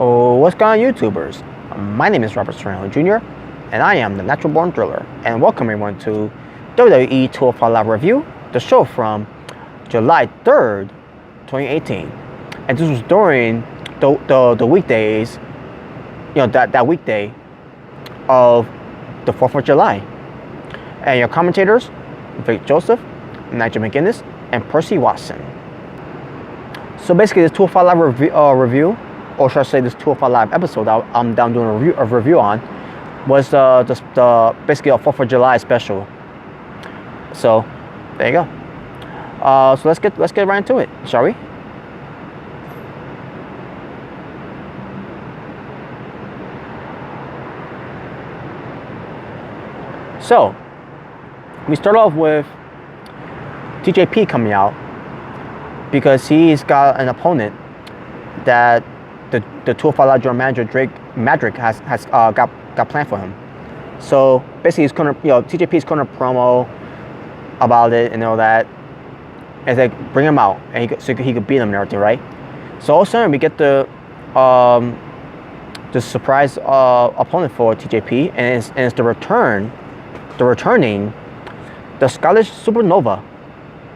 Oh, what's going on, YouTubers? My name is Robert Serrano Jr., and I am the Natural Born Driller. And welcome everyone to WWE 205 Live Review, the show from July 3rd, 2018. And this was during the weekdays, that weekday of the 4th of July. And your commentators, Vic Joseph, Nigel McGuinness, and Percy Watson. So basically, this 205 Live review, or should I say this 205 Live episode that I'm down doing a review on, was basically a 4th of July special. So there you go. So let's get right into it, shall we? So we start off with TJP coming out because he's got an opponent that the 205 Live general manager Drake Madrick has got planned for him. So basically, he's gonna TJP is gonna promo about it and all that. And it's like, bring him out and so he could beat him and everything, right? So all of a sudden we get the surprise opponent for TJP, and it's the returning Scottish Supernova,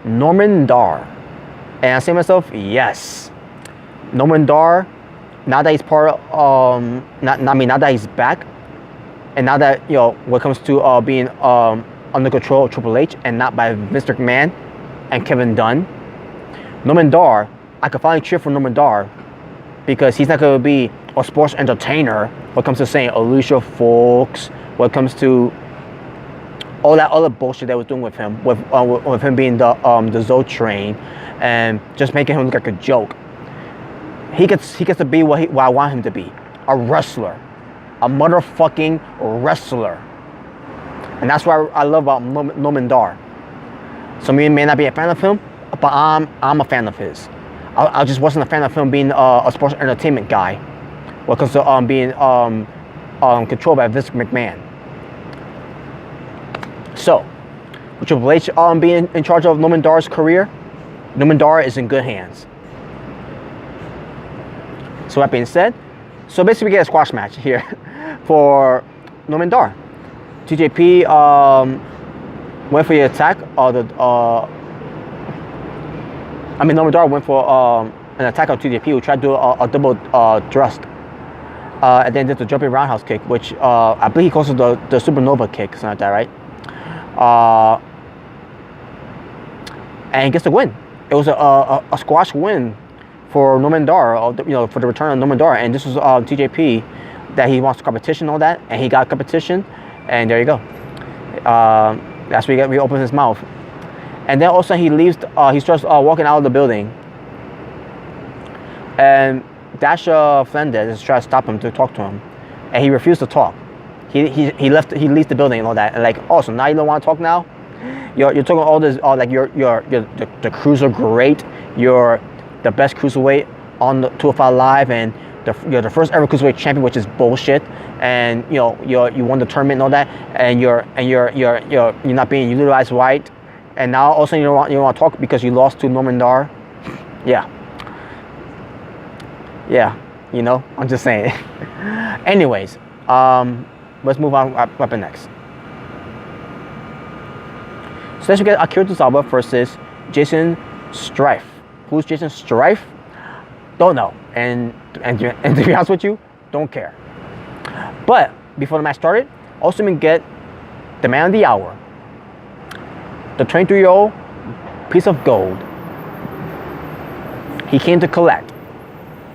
Norman Dar. And I say to myself, yes, Norman Dar. Now that he's part of, now that he's back, and now that when it comes to being under control of Triple H and not by Vince McMahon and Kevin Dunn, Norman Dar, I can finally cheer for Norman Dar because he's not going to be a sports entertainer when it comes to saying Alicia Fox, when it comes to all that other bullshit they was doing with him, with him being the Zoe Train, and just making him look like a joke. He gets to be what I want him to be, a wrestler, a motherfucking wrestler, and that's what I love about Norman Dar. Some of you may not be a fan of him, but I'm a fan of his. I just wasn't a fan of him being a sports entertainment guy, when it comes to being controlled by Vince McMahon. So, with Triple H being in charge of Norman Dar's career, Norman Dar is in good hands. So that being said, so basically we get a squash match here for Norman Dar. TJP went for the attack. Norman Dar went for an attack on TJP, who tried to do a double thrust. And then did the jumping roundhouse kick, which I believe he calls it the Supernova kick, something like that, right? And he gets the win. It was a squash win for Norman Dar, for the return of Norman Dar. And this was TJP that he wants competition, all that, and he got competition, and there you go. That's where he opens his mouth, and then also he leaves. He starts walking out of the building, and Dasha Flanders is trying to stop him to talk to him, and he refused to talk. He leaves the building and all that, and like, oh, so now you don't want to talk now? You're talking all this, like you're the cruiser great, you're the best cruiserweight on the 205 Live, and you're the first ever cruiserweight champion, which is bullshit. And you won the tournament and all that, and you're not being utilized right. And now also you don't want to talk because you lost to Norman Dar. Yeah, I'm just saying. Anyways, let's move on up next. So let's get Akira Tozawa versus Jason Strife. Who's Jason Strife? Don't know. And to be honest with you, don't care. But before the match started, also we get the man of the hour, the 23-year-old piece of gold. He came to collect.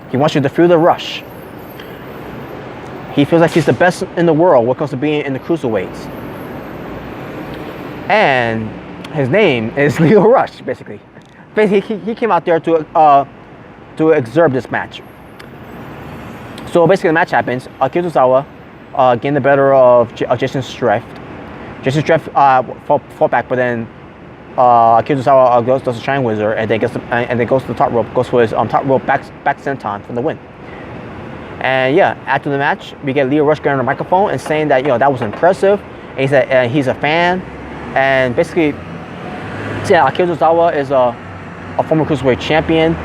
He wants you to feel the rush. He feels like he's the best in the world when it comes to being in the cruiserweights. And his name is Leo Rush, basically. Basically, he came out there to exert this match. So basically, the match happens. Akira Tozawa gained the better of Jason Strife. Jason Strife fought back, but then Akira Tozawa does a Shine Wizard, and then goes to the top rope, goes for his top rope back senton for the win. And yeah, after the match, we get Leo Rush getting on the microphone and saying that that was impressive. And he said he's a fan, and basically, yeah, Akira Tozawa is a former cruiserweight champion.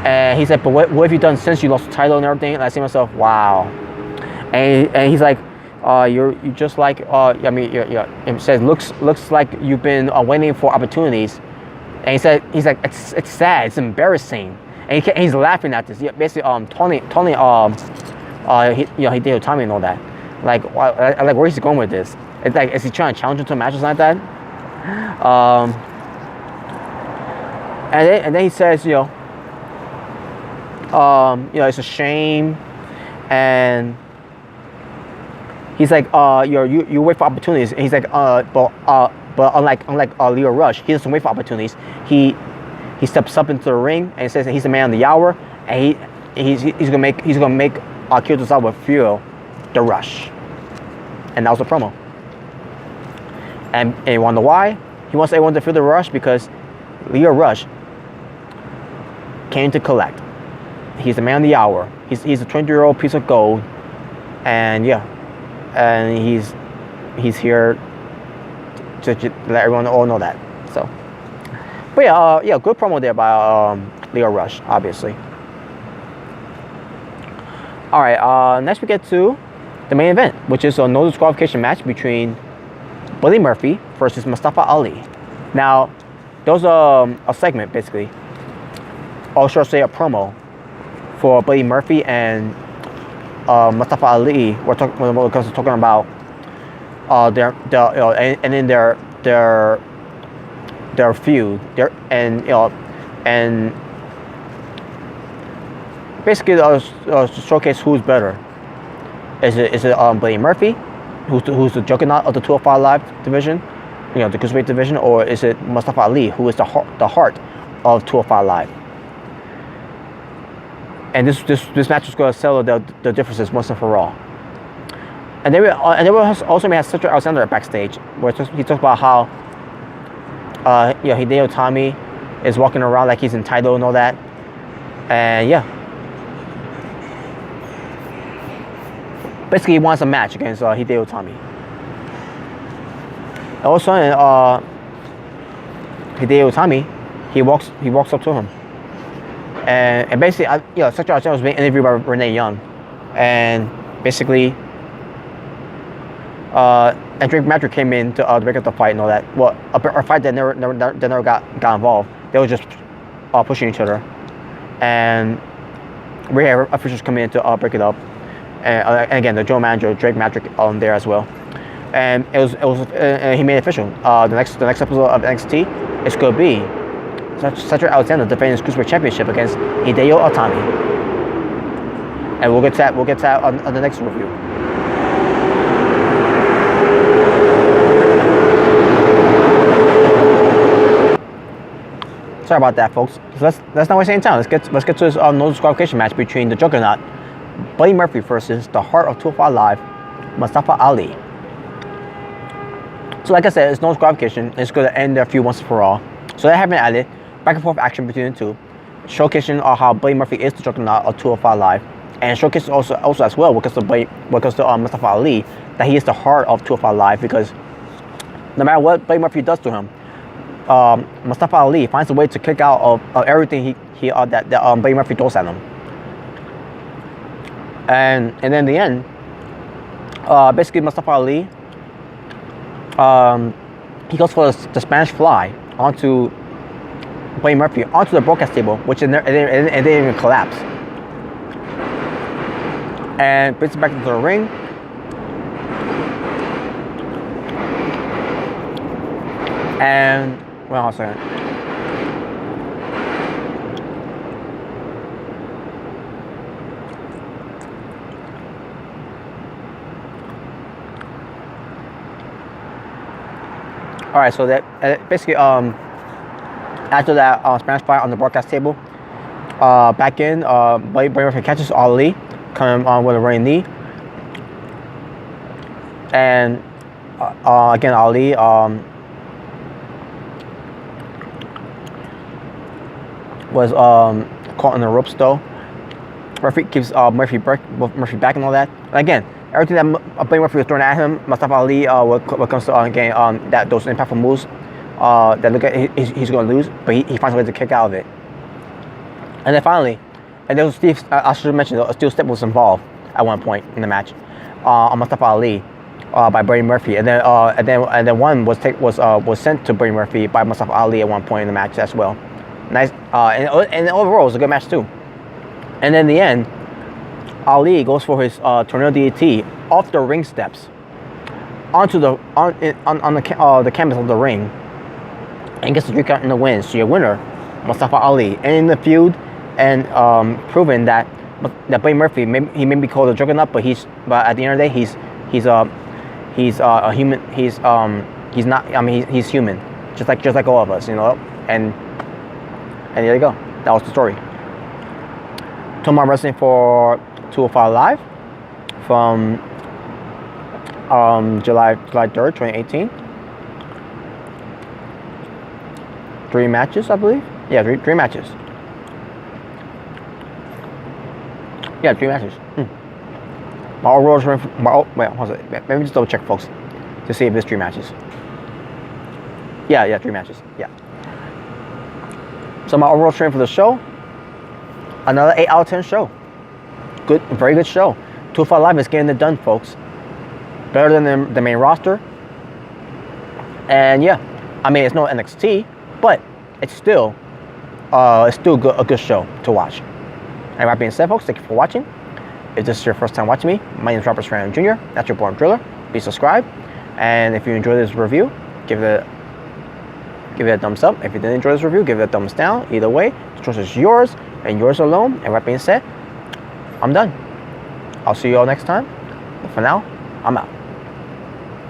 And he said, but what have you done since you lost the title and everything? And I see myself, wow. And he's like, you just like, I mean, it says, looks like you've been waiting for opportunities. And he's like, it's sad, it's embarrassing. And he's laughing at this. Basically, Tony, Hideo Itami and all that. Like, where is he going with this? It's like, is he trying to challenge him to a match or something like that? And then he says, it's a shame, and he's like, you wait for opportunities. And he's like, but unlike Leo Rush, he doesn't wait for opportunities. He steps up into the ring and says that he's the man of the hour, and he's gonna make Akira Tozawa feel the Rush. And that was the promo. And you wonder why? He wants everyone to feel the Rush because Leo Rush came to collect. He's the man of the hour. He's a 20-year-old piece of gold, and he's here to let everyone all know that. So, but good promo there by Leo Rush, obviously. All right, next we get to the main event, which is a no disqualification match between Buddy Murphy versus Mustafa Ali. Now, there was a segment basically, or should I say a promo, for Buddy Murphy and Mustafa Ali. We're talking about their feud, and basically to showcase who's better. Is it Buddy Murphy, who's the juggernaut of the 205 Live division, the cruiserweight division, or is it Mustafa Ali, who is the heart of 205 Live? And this match is going to settle the differences once and for all. And then we also have Cedric Alexander backstage, where he talks about how Hideo Itami is walking around like he's entitled and all that, and basically he wants a match against Hideo Itami. And all of a sudden, Hideo Itami, he walks up to him. And basically, Cedric Alexander was being interviewed by Renee Young, and basically, and Drake Magic came in to break up the fight and all that. Well, a fight that never got involved. They were just pushing each other, and we had officials come in to break it up. And again, the general manager Drake Magic there as well, and it was he made it official. The next episode of NXT is going to be Cedric Alexander defending his Cruiserweight Championship against Hideo Itami, and we'll get to that on the next review. Sorry about that, folks. So let's not waste any time. Let's get to this no disqualification match between the Juggernaut, Buddy Murphy, versus the Heart of 205 Live, Mustafa Ali. So like I said, it's no disqualification. It's going to end their feud once and for all. So they have been added. Back and forth action between the two, showcasing how Buddy Murphy is the juggernaut of 205 Live, and showcasing also as well because of Mustafa Ali, that he is the heart of 205 Live, because no matter what Buddy Murphy does to him, Mustafa Ali finds a way to kick out of everything that Buddy Murphy throws at him. And then in the end, basically Mustafa Ali, he goes for the Spanish Fly onto Buddy Murphy, onto the broadcast table, which it didn't even collapse. And brings it back into the ring. And, well, I'll say it. Alright, so that basically, after that Spanish Fly on the broadcast table, back in, Buddy Murphy catches Ali, coming on with a running knee. And again, Ali was caught in the ropes though. Murphy keeps Murphy back and all that. Again, everything that Buddy Murphy was throwing at him, Mustafa Ali, what comes to again those impactful moves, that look at he's going to lose, but he finds a way to kick out of it. And And then finally, and there was Steve. I should mention Steel Step was involved at one point in the match on Mustafa Ali by Brady Murphy, and then one was sent to Brady Murphy by Mustafa Ali at one point in the match as well. Nice, and overall it was a good match too. And then in the end, Ali goes for his tornado DDT off the ring steps onto the canvas of the ring, and gets the 3 count in the win. So your winner, Mustafa Ali, and in the feud, and proven that Brady Murphy he may be called a juggernaut, but at the end of the day he's a human. He's not. I mean he's human, just like all of us, you know. And there you go. That was the story. Tomorrow wrestling for 205 Live from July 3rd, 2018. 3 matches, I believe. Yeah, three matches. Yeah, 3 matches. My overall wait, hold on. Let me just double check, folks, to see if there's 3 matches. Yeah, 3 matches. Yeah. So my overall training for the show, another 8 out of 10 show. Good, very good show. 205 Live is getting it done, folks. Better than the main roster. And yeah, I mean it's no NXT, but it's still a good show to watch. And that being said, folks, thank you for watching. If this is your first time watching me, my name is Robert Serrano Jr. That's your born driller. Please subscribe, and if you enjoyed this review, give it a thumbs up. If you didn't enjoy this review, give it a thumbs down. Either way, the choice is yours and yours alone. And that being said, I'm done. I'll see you all next time. But for now, I'm out.